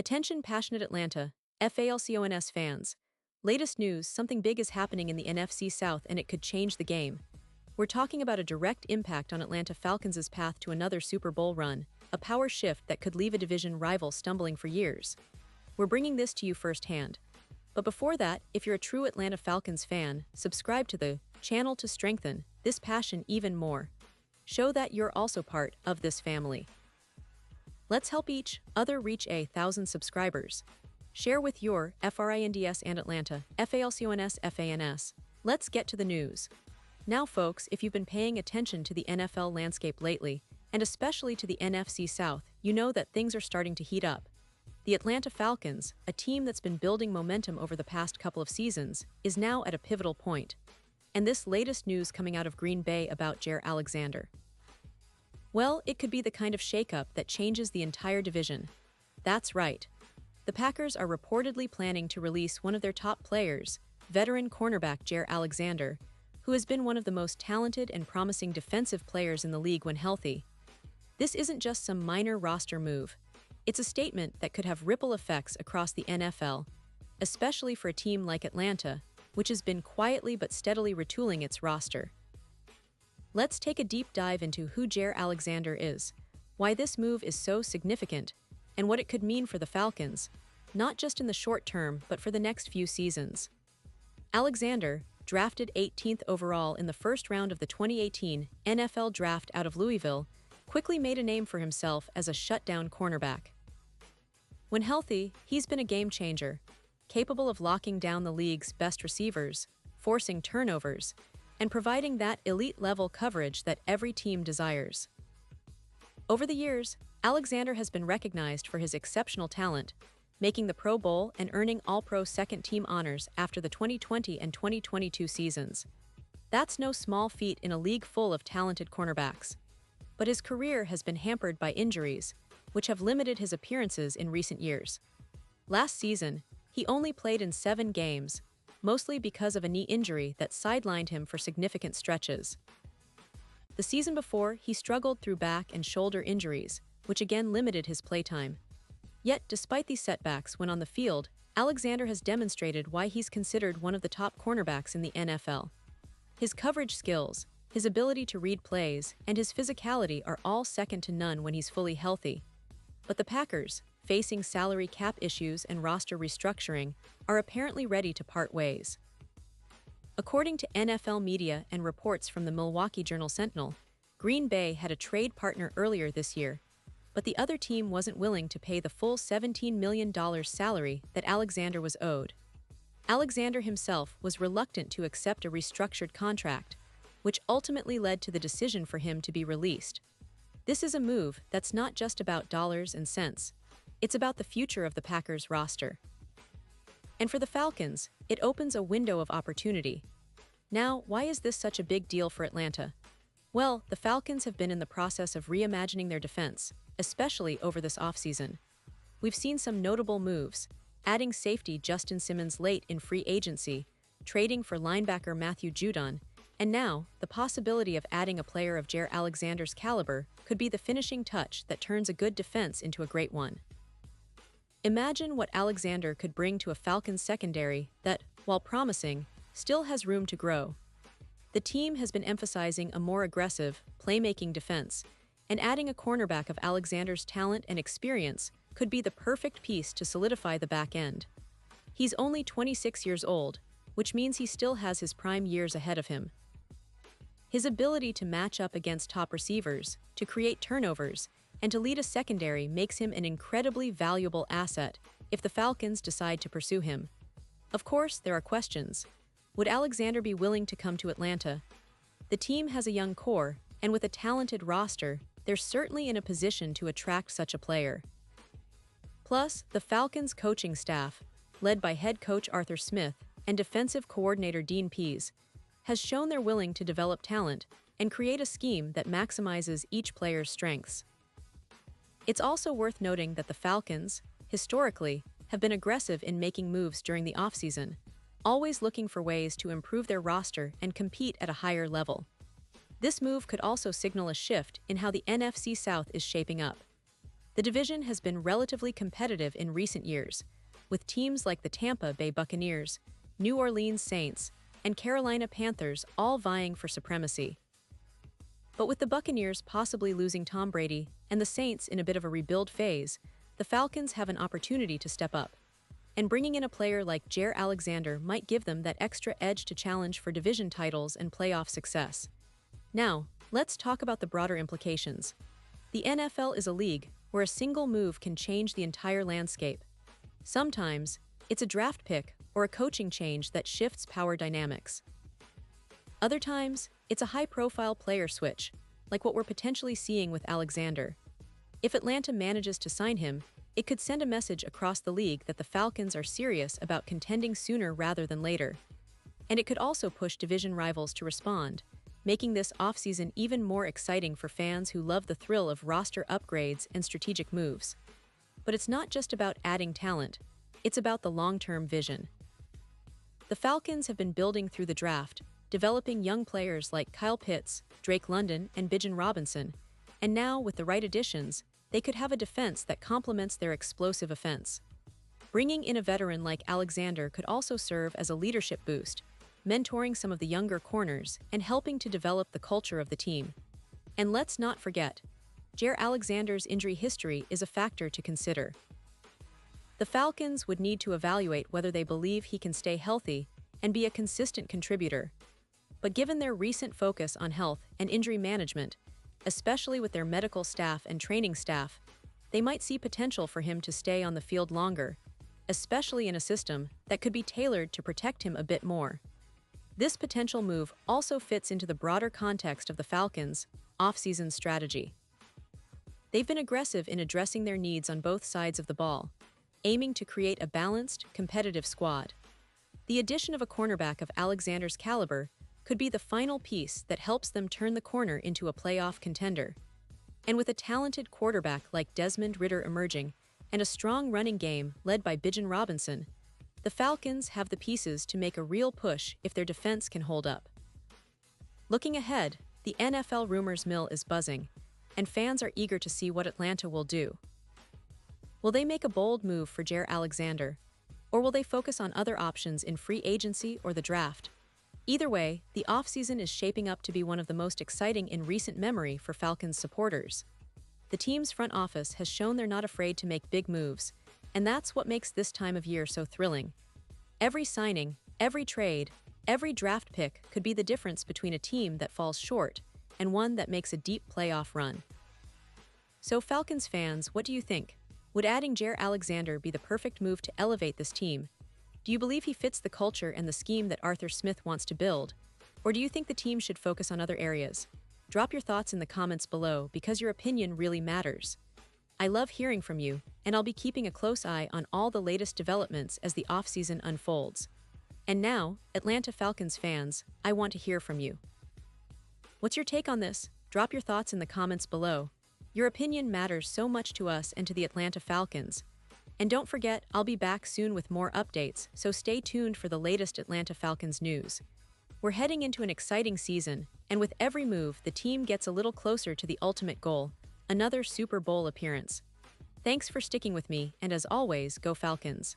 Attention passionate Atlanta, Falcons fans. Latest news, something big is happening in the NFC South and it could change the game. We're talking about a direct impact on Atlanta Falcons' path to another Super Bowl run, a power shift that could leave a division rival stumbling for years. We're bringing this to you firsthand. But before that, if you're a true Atlanta Falcons fan, subscribe to the channel to strengthen this passion even more. Show that you're also part of this family. Let's help each other reach 1,000 subscribers. Share with your FRINDS and Atlanta, FALCONS FANS. Let's get to the news. Now folks, if you've been paying attention to the NFL landscape lately, and especially to the NFC South, you know that things are starting to heat up. The Atlanta Falcons, a team that's been building momentum over the past couple of seasons, is now at a pivotal point. And this latest news coming out of Green Bay about Jaire Alexander. Well, it could be the kind of shakeup that changes the entire division. That's right. The Packers are reportedly planning to release one of their top players, veteran cornerback Jaire Alexander, who has been one of the most talented and promising defensive players in the league when healthy. This isn't just some minor roster move. It's a statement that could have ripple effects across the NFL, especially for a team like Atlanta, which has been quietly but steadily retooling its roster. Let's take a deep dive into who Jaire Alexander is, why this move is so significant, and what it could mean for the Falcons, not just in the short term but for the next few seasons. Alexander, drafted 18th overall in the first round of the 2018 NFL Draft out of Louisville, quickly made a name for himself as a shutdown cornerback. When healthy, he's been a game changer, capable of locking down the league's best receivers, forcing turnovers, and providing that elite-level coverage that every team desires. Over the years, Alexander has been recognized for his exceptional talent, making the Pro Bowl and earning All-Pro second-team honors after the 2020 and 2022 seasons. That's no small feat in a league full of talented cornerbacks. But his career has been hampered by injuries, which have limited his appearances in recent years. Last season, he only played in 7 games, mostly because of a knee injury that sidelined him for significant stretches. The season before, he struggled through back and shoulder injuries, which again limited his playtime. Yet, despite these setbacks when on the field, Alexander has demonstrated why he's considered one of the top cornerbacks in the NFL. His coverage skills, his ability to read plays, and his physicality are all second to none when he's fully healthy. But the Packers, facing salary cap issues and roster restructuring, are apparently ready to part ways. According to NFL media and reports from the Milwaukee Journal-Sentinel, Green Bay had a trade partner earlier this year, but the other team wasn't willing to pay the full $17 million salary that Alexander was owed. Alexander himself was reluctant to accept a restructured contract, which ultimately led to the decision for him to be released. This is a move that's not just about dollars and cents. It's about the future of the Packers roster. And for the Falcons, it opens a window of opportunity. Now, why is this such a big deal for Atlanta? Well, the Falcons have been in the process of reimagining their defense, especially over this offseason. We've seen some notable moves, adding safety Justin Simmons late in free agency, trading for linebacker Matthew Judon, and now, the possibility of adding a player of Jaire Alexander's caliber could be the finishing touch that turns a good defense into a great one. Imagine what Alexander could bring to a Falcons secondary that, while promising, still has room to grow. The team has been emphasizing a more aggressive, playmaking defense, and adding a cornerback of Alexander's talent and experience could be the perfect piece to solidify the back end. He's only 26 years old, which means he still has his prime years ahead of him. His ability to match up against top receivers, to create turnovers, and to lead a secondary makes him an incredibly valuable asset if the Falcons decide to pursue him. Of course, there are questions. Would Alexander be willing to come to Atlanta? The team has a young core, and with a talented roster, they're certainly in a position to attract such a player. Plus, the Falcons' coaching staff, led by head coach Arthur Smith and defensive coordinator Dean Pease, has shown they're willing to develop talent and create a scheme that maximizes each player's strengths. It's also worth noting that the Falcons, historically, have been aggressive in making moves during the offseason, always looking for ways to improve their roster and compete at a higher level. This move could also signal a shift in how the NFC South is shaping up. The division has been relatively competitive in recent years, with teams like the Tampa Bay Buccaneers, New Orleans Saints, and Carolina Panthers all vying for supremacy. But with the Buccaneers possibly losing Tom Brady and the Saints in a bit of a rebuild phase, the Falcons have an opportunity to step up. And bringing in a player like Jair Alexander might give them that extra edge to challenge for division titles and playoff success. Now, let's talk about the broader implications. The NFL is a league where a single move can change the entire landscape. Sometimes, it's a draft pick or a coaching change that shifts power dynamics. Other times, it's a high-profile player switch, like what we're potentially seeing with Alexander. If Atlanta manages to sign him, it could send a message across the league that the Falcons are serious about contending sooner rather than later. And it could also push division rivals to respond, making this offseason even more exciting for fans who love the thrill of roster upgrades and strategic moves. But it's not just about adding talent, it's about the long-term vision. The Falcons have been building through the draft, developing young players like Kyle Pitts, Drake London, and Bijan Robinson, and now, with the right additions, they could have a defense that complements their explosive offense. Bringing in a veteran like Alexander could also serve as a leadership boost, mentoring some of the younger corners and helping to develop the culture of the team. And let's not forget, Jair Alexander's injury history is a factor to consider. The Falcons would need to evaluate whether they believe he can stay healthy and be a consistent contributor. But given their recent focus on health and injury management, especially with their medical staff and training staff, they might see potential for him to stay on the field longer, especially in a system that could be tailored to protect him a bit more. This potential move also fits into the broader context of the Falcons' off-season strategy. They've been aggressive in addressing their needs on both sides of the ball, aiming to create a balanced, competitive squad. The addition of a cornerback of Alexander's caliber could be the final piece that helps them turn the corner into a playoff contender. And with a talented quarterback like Desmond Ridder emerging and a strong running game led by Bijan Robinson, the Falcons have the pieces to make a real push if their defense can hold up. Looking ahead, the NFL rumors mill is buzzing, and fans are eager to see what Atlanta will do. Will they make a bold move for Jair Alexander, or will they focus on other options in free agency or the draft? Either way, the offseason is shaping up to be one of the most exciting in recent memory for Falcons supporters. The team's front office has shown they're not afraid to make big moves, and that's what makes this time of year so thrilling. Every signing, every trade, every draft pick could be the difference between a team that falls short and one that makes a deep playoff run. So Falcons fans, what do you think? Would adding Jair Alexander be the perfect move to elevate this team? Do you believe he fits the culture and the scheme that Arthur Smith wants to build? Or do you think the team should focus on other areas? Drop your thoughts in the comments below because your opinion really matters. I love hearing from you, and I'll be keeping a close eye on all the latest developments as the offseason unfolds. And now, Atlanta Falcons fans, I want to hear from you. What's your take on this? Drop your thoughts in the comments below. Your opinion matters so much to us and to the Atlanta Falcons. And don't forget, I'll be back soon with more updates, so stay tuned for the latest Atlanta Falcons news. We're heading into an exciting season, and with every move, the team gets a little closer to the ultimate goal, another Super Bowl appearance. Thanks for sticking with me, and as always, go Falcons.